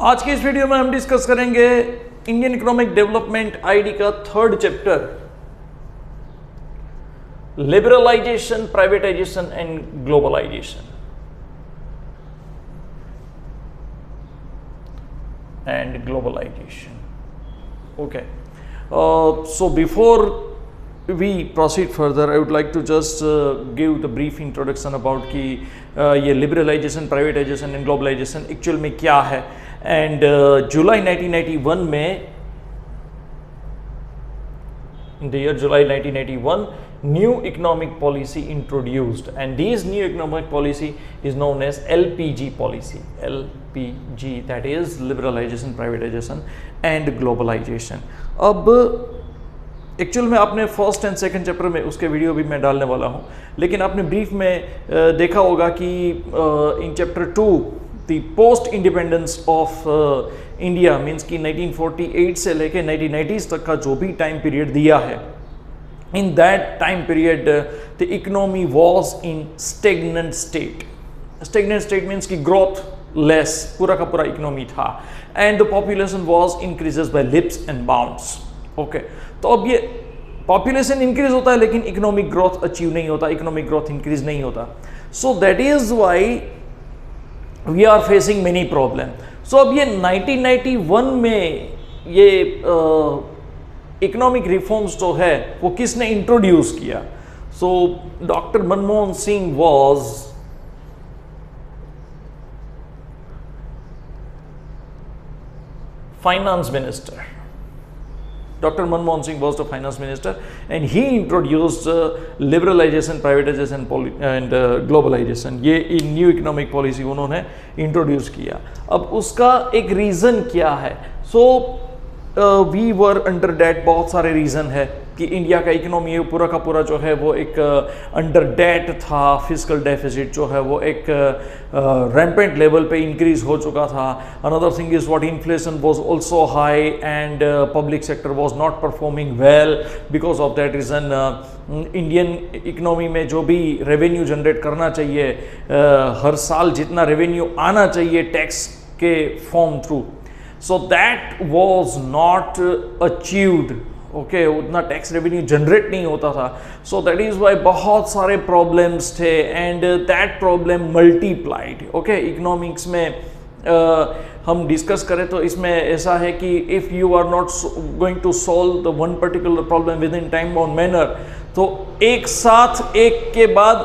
आज के इस वीडियो में हम डिस्कस करेंगे इंडियन इकोनॉमिक डेवलपमेंट आईडी का third chapter, liberalization, privatization and globalization. Okay. So before we proceed further, I would like to just give the brief introduction about कि ये liberalization, privatization and globalization actual में क्या है। And July 1991 में, in the year July 1981, new economic policy introduced, and this new economic policy is known as LPG policy. LPG, that is liberalization, privatization and globalization. अब actual में आपने first and second chapter में उसके video भी मैं डालने वाला हूं, लेकिन आपने ब्रीफ में देखा होगा कि in chapter 2 the post independence of India means कि 1948 से लेके 1990s तक का जो भी टाइम पीरियड दिया है, in that time period the economy was in stagnant state. Stagnant state means कि growth less, पूरा का पूरा इकोनॉमी था, and the population was increases by leaps and bounds. Okay, तो अब ये population increase होता है लेकिन economic growth achieve नहीं होता, economic growth increase नहीं होता. So that is why we are facing many problem. So अब ये 1991 में ये इकोनॉमिक रिफॉर्म्स जो है वो किसने इंट्रोड्यूस किया? So doctor Manmohan Singh was finance minister. Dr. Manmohan Singh was the finance minister and he introduced liberalization, privatization and globalization. ये न्यू इकोनॉमिक पॉलिसी उन्होंने इंट्रोड्यूस किया. अब उसका एक रीज़न क्या है? We were under debt. बहुत सारे रीज़न है कि इंडिया का इकोनॉमी पूरा का पूरा जो है वो एक अंडर डेट था. फिजिकल डेफिसिट जो है वो एक रैम्पेंट लेवल पे इंक्रीज हो चुका था. Another thing is what inflation was also high and public sector was not performing well. Because of that reason Indian economy में जो भी रेवेन्यू जनरेट करना चाहिए, हर साल जितना रेवेन्यू आना चाहिए टैक्स के form through, so that was not achieved. Okay, उतना टैक्स रेवेन्यू जनरेट नहीं होता था. सो दैट इज़ वाई बहुत सारे प्रॉब्लम्स थे and that problem multiplied. Okay, economics में हम डिस्कस करें तो इसमें ऐसा है कि if you are not going to solve the one particular problem within time bound manner, तो एक साथ एक के बाद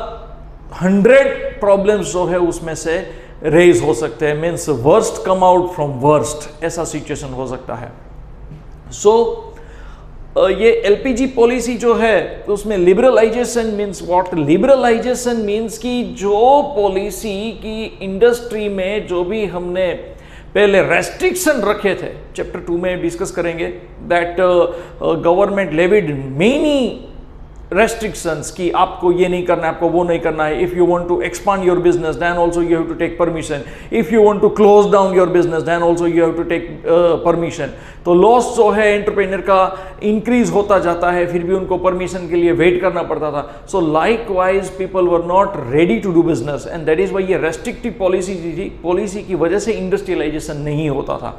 100 प्रॉब्लम्स जो है उसमें से रेज हो सकते हैं. Means worst come out from worst, ऐसा सिचुएशन हो सकता है. सो ये एलपीजी पॉलिसी जो है उसमें liberalization means what? Liberalization means कि जो पॉलिसी की इंडस्ट्री में जो भी हमने पहले रेस्ट्रिक्शन रखे थे, चैप्टर 2 में डिस्कस करेंगे, that government levied many restrictions कि आपको ये नहीं करना है, आपको वो नहीं करना है. If you want to expand your business then also you have to take permission. If you want to close down your business then also you have to take permission. तो लॉस जो है एंटरप्रेन्योर का increase होता जाता है, फिर भी उनको परमिशन के लिए वेट करना पड़ता था. So likewise people were not ready to do business and that is why ये रेस्ट्रिक्टिव पॉलिसी की वजह से इंडस्ट्रियलाइजेशन नहीं होता था.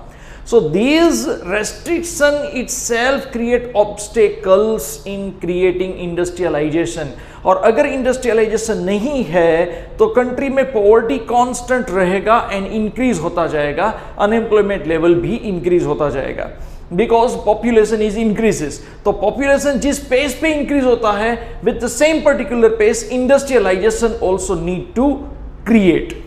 So these restriction itself create obstacles in creating industrialization. और अगर इंडस्ट्रियलाइजेशन नहीं है तो कंट्री में पॉवर्टी कांस्टेंट रहेगा एंड इंक्रीज होता जाएगा, अनएम्प्लॉयमेंट लेवल भी इंक्रीज होता जाएगा. Because population is increases. तो पॉपुलेशन जिस पेस पे इंक्रीज होता है with the same particular pace industrialization also need to create.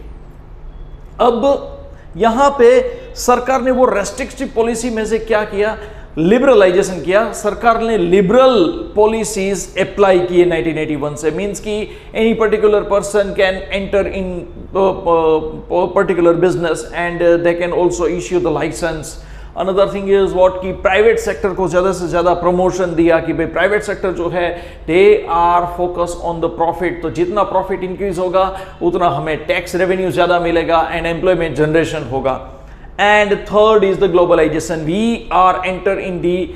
अब यहां पे सरकार ने वो रेस्ट्रिक्टिव पॉलिसी में से क्या किया? लिबरलाइजेशन किया. सरकार ने लिबरल पॉलिसीज अप्लाई किए 1981 से. मींस कि any particular person can enter in particular business and they can also issue the licence. Another thing is what कि प्राइवेट सेक्टर को ज़्यादा से ज़्यादा प्रमोशन दिया कि भाई प्राइवेट सेक्टर जो है they are focus on the profit. तो जितना प्रॉफिट इंक्रीज होगा उतना हमें टैक्स रेवेन्यू ज़्यादा मिलेगा एंड एम्प्लॉयमेंट जनरेशन होगा. And third is the globalization. We are enter in the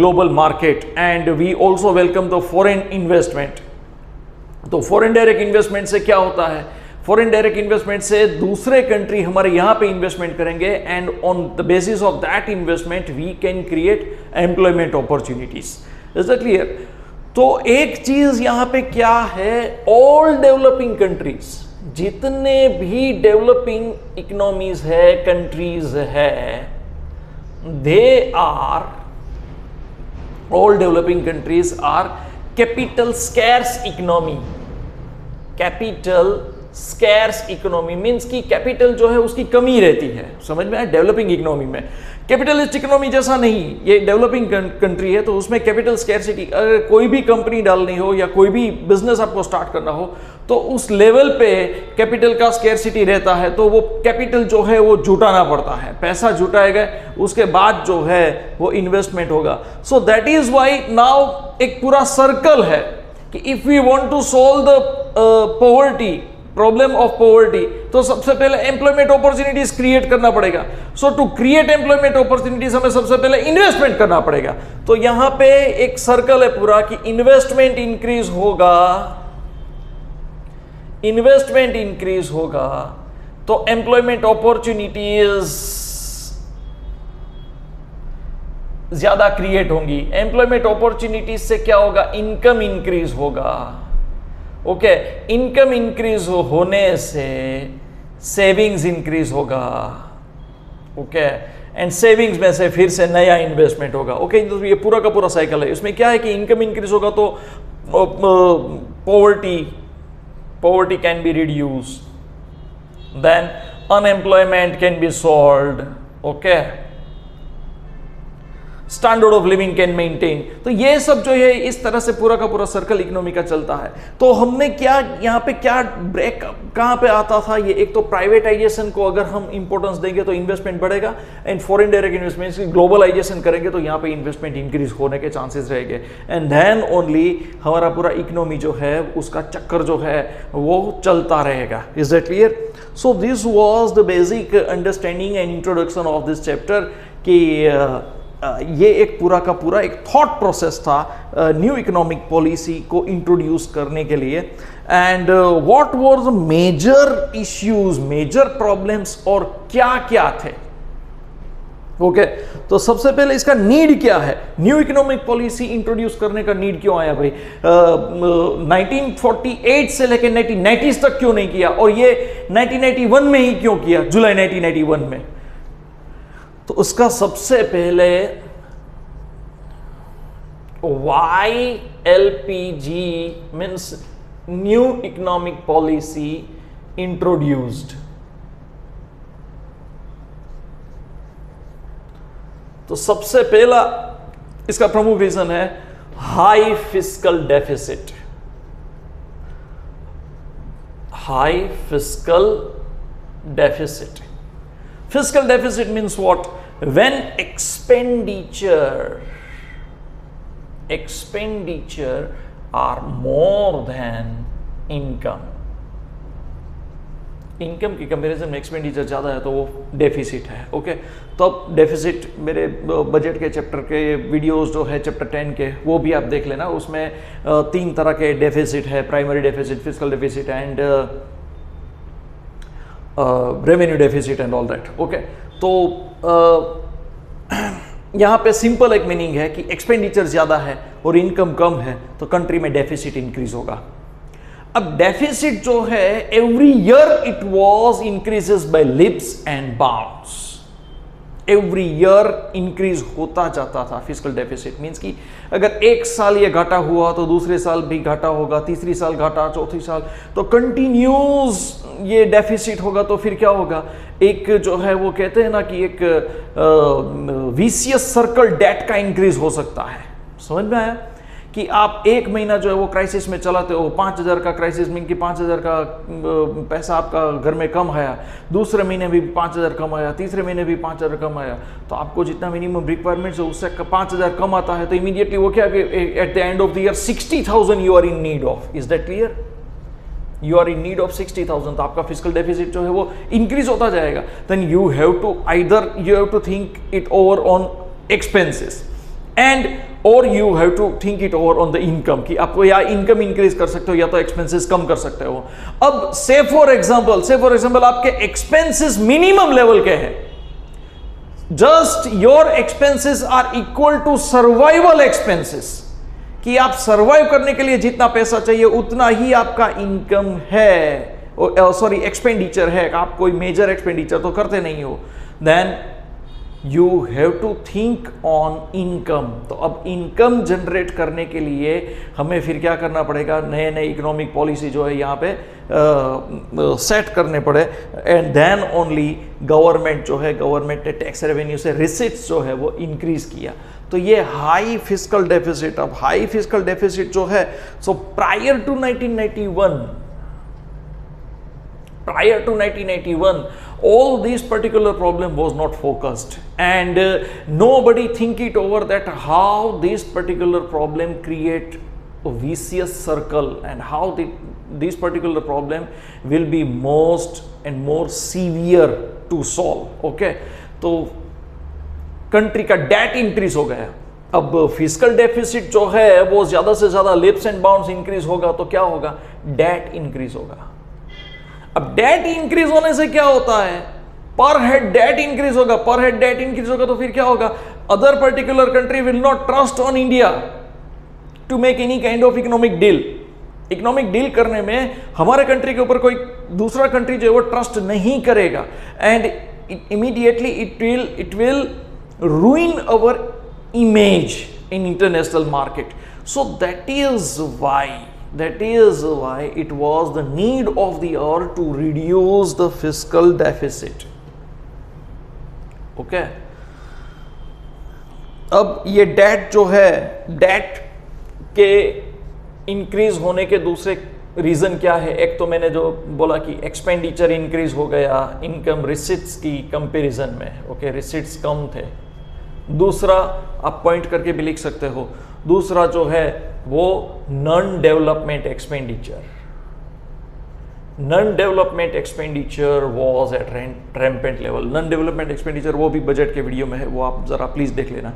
global market and we also welcome the foreign investment. तो foreign direct investment से क्या होता है? फॉरेन डायरेक्ट इन्वेस्टमेंट से दूसरे कंट्री हमारे यहां पे इन्वेस्टमेंट करेंगे and on the basis of that investment we can create employment opportunities. Is that clear? तो एक चीज यहां पे क्या है, ऑल डेवलपिंग कंट्रीज, जितने भी डेवलपिंग इकोनॉमीज है, कंट्रीज है, they are, all developing countries are capital scarce economy. Capital scarce economy means की कैपिटल जो है उसकी कमी रहती है, समझ में आया? डेवलपिंग इकोनॉमी में कैपिटलिस्ट इकोनॉमी जैसा नहीं, ये डेवलपिंग कंट्री है तो उसमें कैपिटल स्कैर्सिटी, अगर कोई भी कंपनी डालनी हो या कोई भी बिजनेस आपको स्टार्ट करना हो तो उस लेवल पे कैपिटल का स्कैर्सिटी रहता है, तो वो कैपिटल जो है वो जुटाना पड़ता है, पैसा जुटाएगा, उसके बाद जो है वो इन्वेस्टमेंट होगा। So that is why now एक पूरा सर्कल है कि if we want to solve the poverty, problem of poverty, तो सबसे पहले एम्प्लॉयमेंट अपॉर्चुनिटीज क्रिएट करना पड़ेगा। So to create employment opportunities हमें सबसे पहले इन्वेस्टमेंट करना पड़ेगा। तो यहां पे एक सर्कल है पूरा कि इन्वेस्टमेंट इंक्रीज होगा, इन्वेस्टमेंट इंक्रीज होगा तो एम्प्लॉयमेंट अपॉर्चुनिटीज ज्यादा क्रिएट होंगी। एम्प्लॉयमेंट अपॉर्चुनिटीज से क्या होगा, इनकम इंक्रीज होगा। ओके, इनकम इंक्रीज होने से सेविंग्स इंक्रीज होगा। ओके, एंड सेविंग्स में से फिर से नया इन्वेस्टमेंट होगा। ओके, तो ये पूरा का पूरा साइकिल है। इसमें क्या है कि इनकम इंक्रीज होगा तो poverty can be reduced, then unemployment can be solved, okay, standard of living can maintain. तो ये सब जो है इस तरह से पूरा का पूरा सर्कल इकोनॉमी का चलता है। तो हमने क्या यहाँ पे क्या ब्रेक कहाँ पे आता था, ये एक तो प्राइवेटाइजेशन को अगर हम इंपॉर्टेंस देंगे तो इन्वेस्टमेंट बढ़ेगा, and foreign direct investment, globalization करेंगे तो यहाँ पे इन्वेस्टमेंट इंक्रीज होने के चांसेस रहेंगे, एंड देन ओनली हमारा पूरा इकोनॉमी जो है उसका चक्कर जो है वो चलता रहेगा। Is that clear? So this was the basic understanding and introduction of this chapter कि ये एक पूरा का पूरा एक थॉट प्रोसेस था न्यू इकोनॉमिक पॉलिसी को इंट्रोड्यूस करने के लिए, and what were the major issues, major problems और क्या क्या थे। ओके, तो सबसे पहले इसका नीड क्या है, न्यू इकोनॉमिक पॉलिसी इंट्रोड्यूस करने का नीड क्यों आया भाई? 1948 से लेकर 1990s तक क्यों नहीं किया, और ये 1991 में ही क्यों किया, जुलाई 1991 में? तो उसका सबसे पहले YLPG means new economic policy introduced. तो सबसे पहला इसका प्रमुख रीजन है high fiscal deficit. High fiscal deficit, fiscal deficit means what? When expenditure are more than income, income की कंपैरिजन में एक्सपेंडिचर ज़्यादा है तो वो डेफिसिट है। ओके, तो अब डेफिसिट मेरे बजट के चैप्टर के वीडियोस जो है चैप्टर 10 के वो भी आप देख लेना, उसमें 3 तरह के डेफिसिट है, primary deficit, fiscal deficit and revenue deficit and all that. Okay, तो यहाँ पे सिंपल एक मीनिंग है कि एक्सपेंडिचर ज़्यादा है और इनकम कम है तो कंट्री में डेफिसिट इंक्रीज होगा। अब डेफिसिट जो है every year it was increases by lips and bounds, every year increase होता जाता था फिस्कल डेफिसिट। मींस कि अगर एक साल ये घाटा हुआ तो दूसरे साल भी घाटा होगा, तीसरी साल घाटा, चौथी साल, तो कंटिन्यूस ये डेफिसिट होगा। तो फिर क्या होगा, एक जो है वो कहते हैं ना कि एक विशियस सर्कल डेट का इंक्रीज हो सकता है। समझ में आया कि आप एक महीना जो है वो क्राइसिस में चलाते हो, 5,000 का क्राइसिस मीन कि 5,000 का पैसा आपका घर में कम आया, दूसरे महीने भी 5,000 कम आया, तीसरे महीने भी 5,000 कम आया, तो आपको जितना मिनिमम रिक्वायरमेंट्स है उससे 5,000 कम आता है तो इमीडिएटली वो क्या कि at the end of the year 60,000 you are in need of. Is that clear? You are in need of 60,000, तो आपका फिस्कल डेफिसिट जो है वो इंक्रीज होता जाएगा। Then you have to either you have to think it over on expenses, and और you have to think it over on the income कि आपको या इनकम इंक्रीज कर सकते हो या तो एक्सपेंसेस कम कर सकते हो। अब से फॉर एग्जांपल आपके एक्सपेंसेस मिनिमम लेवल के हैं, just your expenses are equal to survival expenses, कि आप सर्वाइव करने के लिए जितना पैसा चाहिए उतना ही आपका इनकम है, सॉरी एक्सपेंडिचर है, आप कोई मेजर एक्सपेंडिचर तो करते नहीं हो, then you have to think on income. तो अब इनकम जनरेट करने के लिए हमें फिर क्या करना पड़ेगा, नए नए इकोनॉमिक पॉलिसी जो है यहाँ पे सेट करने पड़े, एंड देन ओनली गवर्नमेंट ने टैक्स रेवेन्यू से रिसीट्स जो है वो इंक्रीज किया। तो ये हाई फिस्कल डेफिसिट, अब हाई फिस्कल डेफिसिट जो है, सो prior to 1991 all this particular problem was not focused, and nobody think it over that how this particular problem create a vicious circle and how this particular problem will be most and more severe to solve. Okay, तो country का debt increase हो गया। अब fiscal deficit जो है वो ज्यादा से ज्यादा लिप्स एंड बाउंड्स इंक्रीज होगा तो क्या होगा, डेट इंक्रीज होगा। अब डेट इंक्रीज होने से क्या होता है, पर हेड डेट इंक्रीज होगा, पर हेड डेट इंक्रीज होगा तो फिर क्या होगा, other particular country will not trust on India to make any kind of economic deal. Economic deal करने में हमारे कंट्री के ऊपर कोई दूसरा कंट्री जो है वो ट्रस्ट नहीं करेगा, and immediately it will ruin our image in international market. So that is why it was the need of the hour to reduce the fiscal deficit. Okay, अब ये डेट जो है, डेट के इंक्रीज होने के दूसरे रीजन क्या है, एक तो मैंने जो बोला कि एक्सपेंडिचर इंक्रीज हो गया इनकम रिसीट्स की कंपैरिजन में। ओके, रिसीट्स कम थे। दूसरा आप पॉइंट करके भी लिख सकते हो, दूसरा जो है वो non development expenditure. Non development expenditure was at rampant level. Non development expenditure वो भी बजट के वीडियो में है, वो आप जरा प्लीज देख लेना।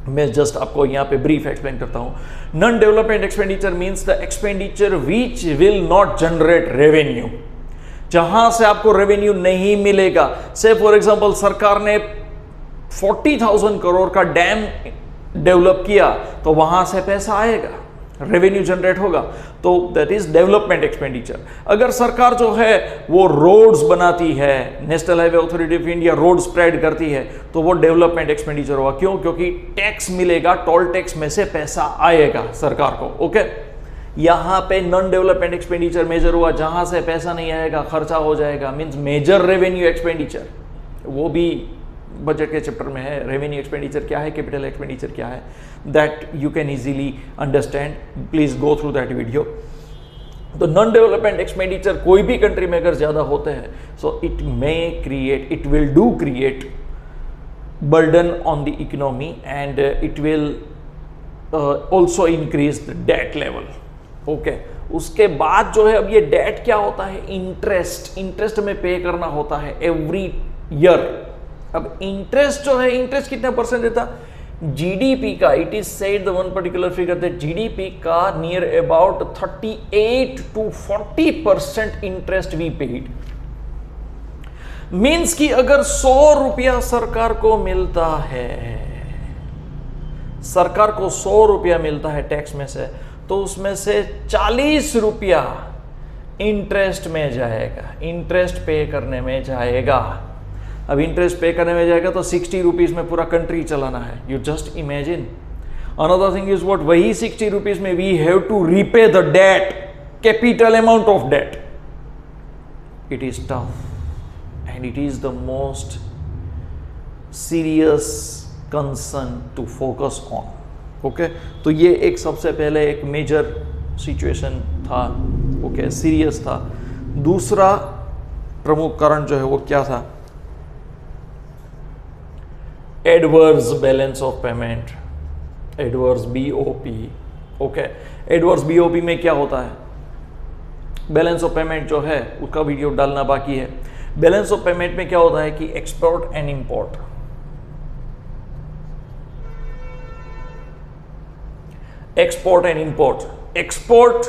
मैं जस्ट आपको यहाँ पे ब्रीफ एक्सप्लेन करता हूँ। Non development expenditure means the expenditure which will not generate revenue, जहां से आपको रेवेन्यू नहीं मिलेगा। से फॉर एग्जांपल सरकार ने 40,000 करोड़ का डैम डेवलप किया तो वहां से पैसा आएगा, रेवेन्यू जनरेट होगा, तो दैट इज डेवलपमेंट एक्सपेंडिचर। अगर सरकार जो है वो रोड्स बनाती है, national highway authority of India road spread करती है, तो वो डेवलपमेंट एक्सपेंडिचर होगा। क्यों? क्योंकि टैक्स मिलेगा, टोल टैक्स में से पैसा आएगा सरकार को। ओके, यहां पे नॉन डेवलपमेंट एक्सपेंडिचर मेजर हुआ, जहां से पैसा नहीं आएगा खर्चा हो जाएगा, मींस मेजर रेवेन्यू एक्सपेंडिचर। वो भी बजट के चैप्टर में है, रेवेन्यू एक्सपेंडिचर क्या है, कैपिटल एक्सपेंडिचर क्या है, that you can easily understand. Please go through that video. तो नॉन डेवलपमेंट एक्सपेंडिचर कोई भी कंट्री में अगर ज्यादा होते हैं, so it will do create burden on the economy and it will also increase the debt level. Okay, उसके बाद जो है, अब ये डेट क्या होता है, इंटरेस्ट में पे करना होता है एवरी ईयर। अब इंटरेस्ट जो है, इंटरेस्ट कितना परसेंट देता, जीडीपी का, it is said the one particular figure that GDP का near about 38 to 40% interest we paid. Means कि अगर 100 रुपया सरकार को मिलता है, सरकार को 100 रुपया मिलता है टैक्स में से, तो उसमें से 40 रुपया इंटरेस्ट में जाएगा, इंटरेस्ट पे करने में जाएगा। अब इंटरेस्ट पे करने में जाएगा तो 60 रुपीज में पूरा कंट्री चलाना है। You just imagine. Another thing is what, वही 60 रुपीज में we have to repay the debt, capital amount of debt. It is tough and it is the most serious concern to focus on. Okay, तो ये एक सबसे पहले एक major situation था। Okay, serious था। दूसरा प्रमुख कारण जो है वो क्या था, adverse balance of payment, adverse BOP. Okay, adverse BOP में क्या होता है, बैलेंस ऑफ पेमेंट जो है उसका वीडियो डालना बाकी है। बैलेंस ऑफ पेमेंट में क्या होता है कि export and import, export and import, export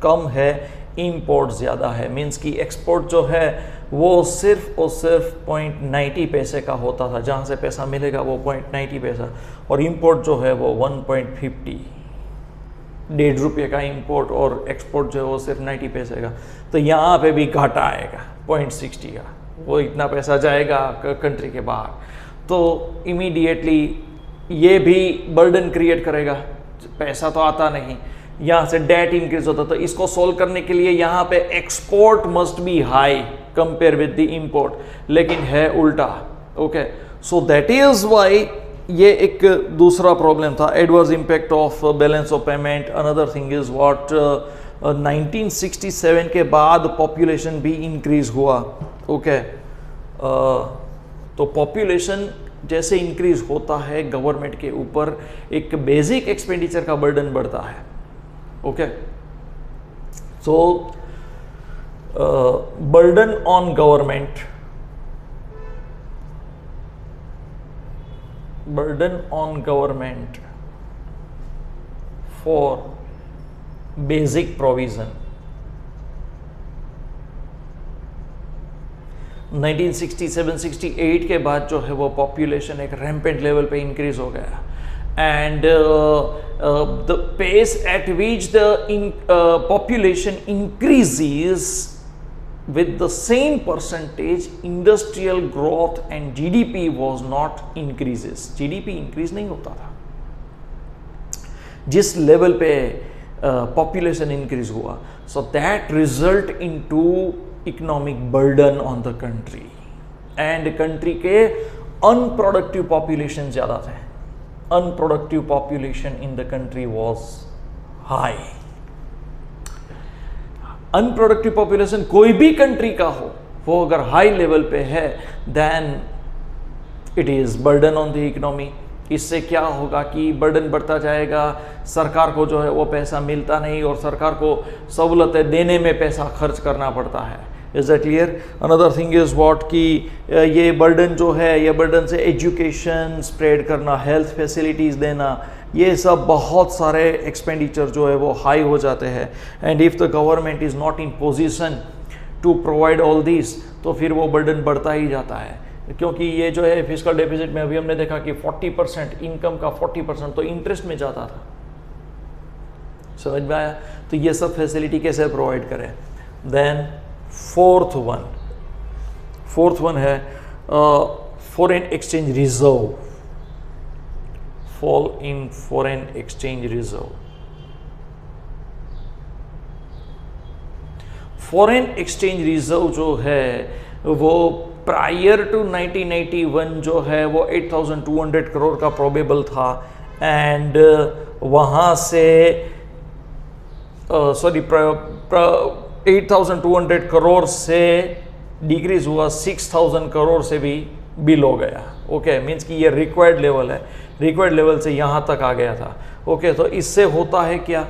कम है, इंपोर्ट ज़्यादा है। मीन्स कि एक्सपोर्ट जो है वो सिर्फ और सिर्फ 0.90 पैसे का होता था, जहाँ से पैसा मिलेगा वो 0.90 पैसा, और इंपोर्ट जो है वो 1.50, ₹1.50 का इंपोर्ट, और एक्सपोर्ट जो है वो सिर्फ 90 पैसे का। तो यहाँ पे भी घाटा आएगा 0.60 का, वो इतना पैसा जाएगा कंट्री के बाहर, तो इमीडिएटली ये भी बर्डन क्रिएट करेगा, पैसा तो आता नहीं, यहाँ से डेट इंक्रीज होता। तो इसको सोल्व करने के लिए यहाँ पे export must be high compare with the import, लेकिन है उल्टा। Okay, so that is why ये एक दूसरा प्रॉब्लम था, adverse impact of balance of payment. Another thing is what 1967 के बाद पॉपुलेशन भी इंक्रीज हुआ। ओके, तो पॉपुलेशन जैसे इंक्रीज होता है, गवर्नमेंट के ऊपर एक बेसिक एक्सपेंडिचर का बर्डन बढ़ता है। Okay, so burden on government, burden on government for basic provision। 1967-68 के बाद जो है वो पॉपुलेशन एक रैम्पेंट लेवल पे इंक्रीज हो गया, and the pace at which the population increases with the same percentage, industrial growth and GDP was not increases। GDP increase नहीं होता था, जिस लेवल पे population increase हुआ, so that result into economic burden on the country, and country के unproductive population ज़्यादा थे, unproductive population in the country was high। Unproductive population कोई भी कंट्री का हो, वो अगर हाई लेवल पे है, then it is burden on the economy. इससे क्या होगा कि बर्डन बढ़ता जाएगा, सरकार को जो है वो पैसा मिलता नहीं, और सरकार को सहूलतें देने में पैसा खर्च करना पड़ता है। Is that clear? Another thing is what कि ये बर्डन जो है, ये बर्डन से एजुकेशन स्प्रेड करना, हेल्थ फैसिलिटीज़ देना, ये सब बहुत सारे एक्सपेंडिचर जो है वो हाई हो जाते हैं। And if the government is not in position to provide all this, तो फिर वो बर्डन बढ़ता ही जाता है, क्योंकि ये जो है फिस्कल डेफिसिट में अभी हमने देखा कि 40% इनकम का 40% तो इंटरेस्ट में जाता था। समझ में आया? तो ये सब फैसिलिटी कैसे प्रोवाइड करें। देन फोर्थ वन है foreign exchange reserve, fall in foreign exchange reserve। Foreign exchange reserve जो है वो प्रायर टू 1981 जो है वो 8,200 करोड़ का प्रोबेबल था, एंड वहाँ से 8,200 करोड़ से डिक्रीज हुआ 6,000 करोड़ से भी बिल हो गया। ओके, मीन्स कि ये रिक्वायर्ड लेवल है, रिक्वायर्ड लेवल से यहाँ तक आ गया था। ओके, तो इससे होता है क्या,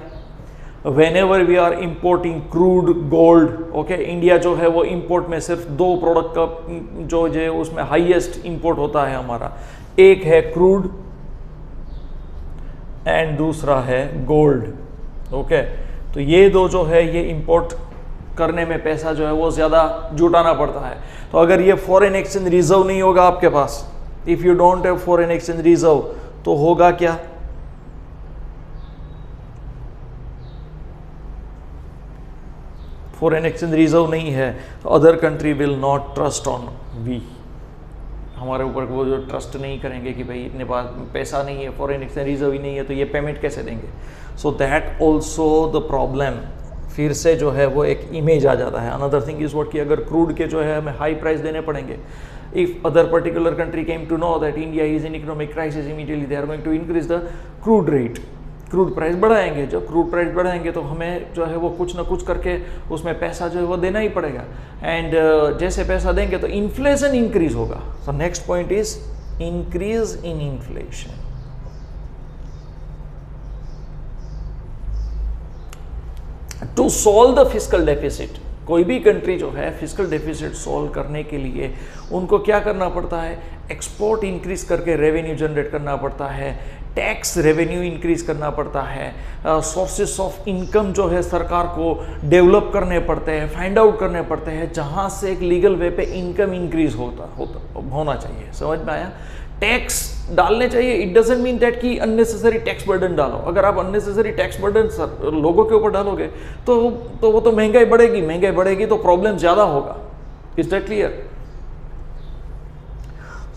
whenever we are importing crude gold, okay, India जो है वो इंपोर्ट में सिर्फ 2 प्रोडक्ट का जो है उसमें हाईएस्ट इंपोर्ट होता है हमारा, एक है क्रूड एंड दूसरा है गोल्ड। ओके, तो ये दो जो है ये इंपोर्ट करने में पैसा जो है वो ज़्यादा जुटाना पड़ता है। तो अगर ये फॉरेन एक्सचेंज रिजर्व नहीं होगा आपके पास, if you don't have foreign exchange reserve, तो होगा क्या, फॉरेन एक्सचेंज रिजर्व नहीं है तो other country will not trust on we, हमारे ऊपर वो जो ट्रस्ट नहीं करेंगे कि भाई इतने पास पैसा नहीं है, फॉरेन एक्सचेंज रिजर्व ही नहीं है, तो ये पेमेंट कैसे देंगे। So that also the problem, फिर से जो है वो एक इमेज आ जाता है। अनदर थिंग इज व्हाट कि अगर क्रूड के जो है हमें हाई प्राइस देने पड़ेंगे, if other particular country came to know that India is in economic crisis, immediately they are going to increase the crude rate, crude price बढ़ाएंगे। जब क्रूड प्राइस बढ़ाएंगे तो हमें जो है वो कुछ ना कुछ करके उसमें पैसा जो है वो देना ही पड़ेगा, एंड जैसे पैसा देंगे तो इन्फ्लेशन इंक्रीज होगा। So next point is increase in inflation. To solve the fiscal deficit, कोई भी कंट्री जो है फिजिकल डेफिसिट सॉल्व करने के लिए उनको क्या करना पड़ता है, एक्सपोर्ट इंक्रीज करके रेवेन्यू जनरेट करना पड़ता है, टैक्स रेवेन्यू इंक्रीज करना पड़ता है, सोर्सेस ऑफ इनकम जो है सरकार को डेवलप करने पड़ते हैं, फाइंड आउट करने पड़ते हैं, जहां से एक लीगल वे पे इनकम इंक्रीज होना चाहिए। समझ में आया? टैक्स डालने चाहिए, इट डजंट मीन दैट कि अननेसेसरी टैक्स बर्डन डालो। अगर आप अननेसेसरी टैक्स बर्डन लोगों के ऊपर डालोगे तो वो तो महंगाई बढ़ेगी तो प्रॉब्लम ज्यादा होगा। Is that clear?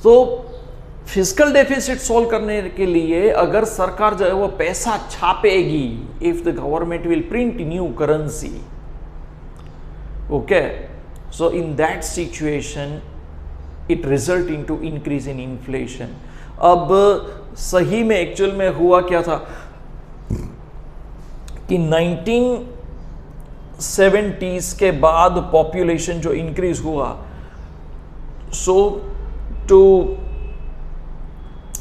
तो फिजिकल डेफिसिट सॉल्व करने के लिए अगर सरकार जो है वो पैसा छापेगी, if the government will print new currency, okay, so in that situation it result into increase in inflation. अब सही में एक्चुअल में हुआ क्या था कि 1970s के बाद पॉपुलेशन जो इंक्रीज हुआ, so to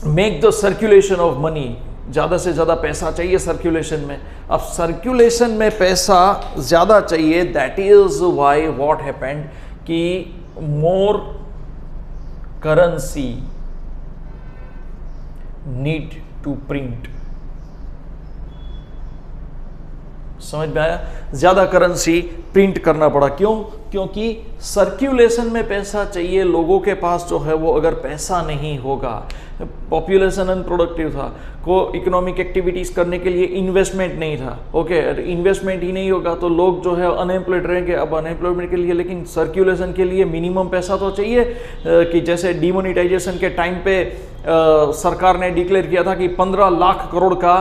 make the circulation of money, ज़्यादा से ज़्यादा पैसा चाहिए सर्कुलेशन में। अब सर्कुलेशन में पैसा ज़्यादा चाहिए, that is why what happened कि मोर करेंसी नीड टू प्रिंट। समझ में आया? ज्यादा करेंसी प्रिंट करना पड़ा। क्यों? क्योंकि सर्कुलेशन में पैसा चाहिए, लोगों के पास जो है वो अगर पैसा नहीं होगा, पॉपुलेशन अनप्रोडक्टिव था, को इकोनॉमिक एक्टिविटीज करने के लिए इन्वेस्टमेंट नहीं था, ओके, इन्वेस्टमेंट ही नहीं होगा तो लोग जो है अनएम्प्लॉयड रहेंगे। अब अनएम्प्लॉयमेंट के लिए लेकिन सर्कुलेशन के लिए मिनिमम पैसा तो चाहिए, कि जैसे डिमोनिटाइजेशन के टाइम पे सरकार ने डिक्लेयर किया था कि 15 लाख करोड़ का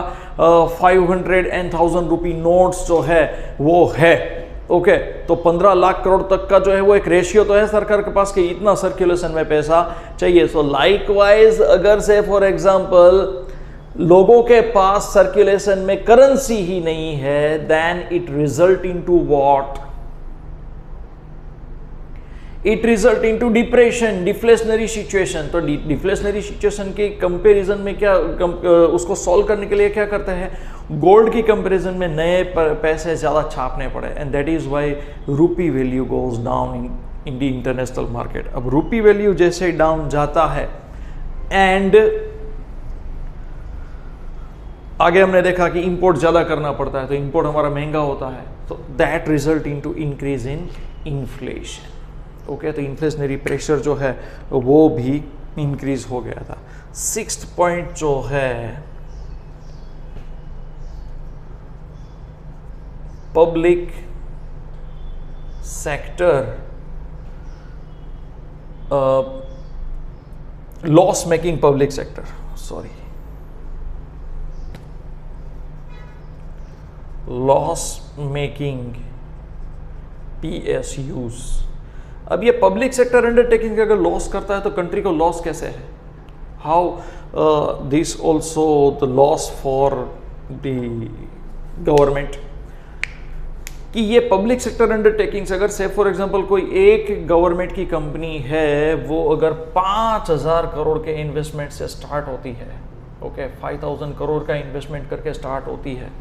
500 and 1000 रुपी नोट्स जो है वो है, ओके, तो 15 लाख करोड़ तक का जो है वो एक रेशियो तो है सरकार के पास कि इतना सर्कुलेशन में पैसा चाहिए। सो लाइकवाइज अगर से फॉर एग्जांपल लोगों के पास सर्कुलेशन में करेंसी ही नहीं है, then it result into what? It result into depression, deflationary situation. तो डिफ्लेशनरी सिचुएशन के कंपैरिजन में क्या, उसको सॉल्व करने के लिए क्या करते हैं, गोल्ड की कंपैरिजन में नए पैसे ज्यादा छापने पड़े, एंड दैट इज व्हाई रूपी value goes down in the international market. अब रूपी वैल्यू जैसे डाउन जाता है, एंड आगे हमने देखा कि इंपोर्ट ज्यादा करना पड़ता है, तो इंपोर्ट हमारा महंगा होता है, तो that result into increase in inflation, okay, तो इन्फ्लेशनरी प्रेशर जो है वो भी इंक्रीज हो गया था। 6th पॉइंट जो है public sector loss making public sector, sorry, loss making PSUs। अब ये पब्लिक सेक्टर अंडरटेकिंग अगर लॉस करता है तो कंट्री को लॉस कैसे है? How this also the loss for the government, कि ये पब्लिक सेक्टर अंडरटेकिंग्स अगर से फॉर एग्जांपल कोई एक गवर्नमेंट की कंपनी है, वो अगर 5000 करोड़ के इन्वेस्टमेंट से स्टार्ट होती है, ओके, 5000 करोड़ का इन्वेस्टमेंट करके स्टार्ट होती है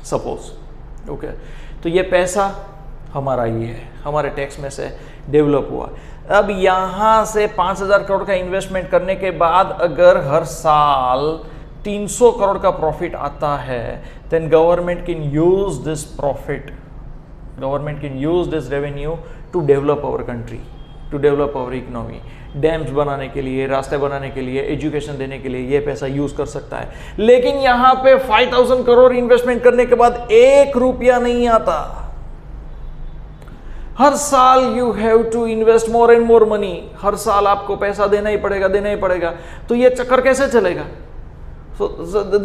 सपोज, ओके, तो ये पैसा हमारा ही है, हमारे टैक्स में से डेवलप हुआ। अब यहां से 5000 करोड़ का इन्वेस्टमेंट करने के बाद अगर हर साल 300 करोड़ का प्रॉफिट आता है, then government can use this profit, government can use this revenue to develop our country, to develop our economy. Dams बनाने के लिए, रास्ते बनाने के लिए, एजुकेशन देने के लिए ये पैसा यूज कर सकता है। लेकिन यहां पे 5000 करोड़ इन्वेस्टमेंट करने के बाद 1 रुपया नहीं आता। हर साल you have to invest more and more money, हर साल आपको पैसा देना ही पड़ेगा। तो ये चक्कर कैसे चलेगा? So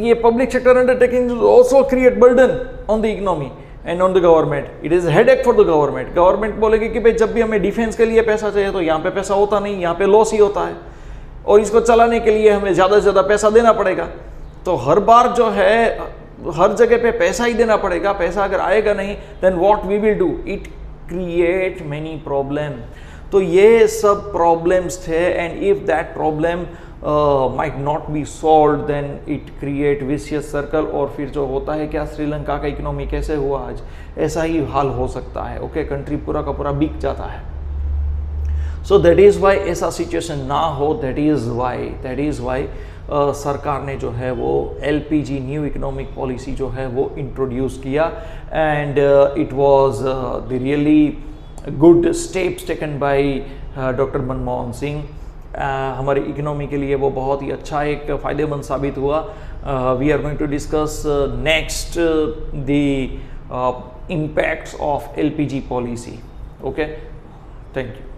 ये public sector undertaking also create burden on the economy and on the government. It is a headache for the government. Government बोलेगी कि भाई जब भी हमें डिफेंस के लिए पैसा चाहिए तो यहाँ पे पैसा होता नहीं, यहाँ पे लॉस ही होता है, और इसको चलाने के लिए हमें ज़्यादा से ज़्यादा पैसा देना पड़ेगा। तो हर बार जो है हर जगह पे पैसा ही देना पड़ेगा। पैसा अगर आएगा नहीं, then what we will do? It create many problem. तो ये सब प्रॉब्लम्स थे, and if that problem might not be solve, then it create vicious circle, और फिर जो होता है क्या, श्रीलंका का इकोनॉमी कैसे हुआ आज, ऐसा ही हाल हो सकता है। ओके, कंट्री पूरा का पूरा बिक जाता है। सो दैट इज़ वाई ऐसा सिचुएशन ना हो, दैट इज़ वाई सरकार ने जो है वो LPG न्यू इकोनॉमिक पॉलिसी जो है वो इंट्रोड्यूस किया, and it was the really good steps taken by doctor Manmohan Singh. हमारी इकोनॉमी के लिए वो बहुत ही अच्छा एक फ़ायदेमंद साबित हुआ। We are going to discuss next the impacts of LPG policy. Okay, thank you.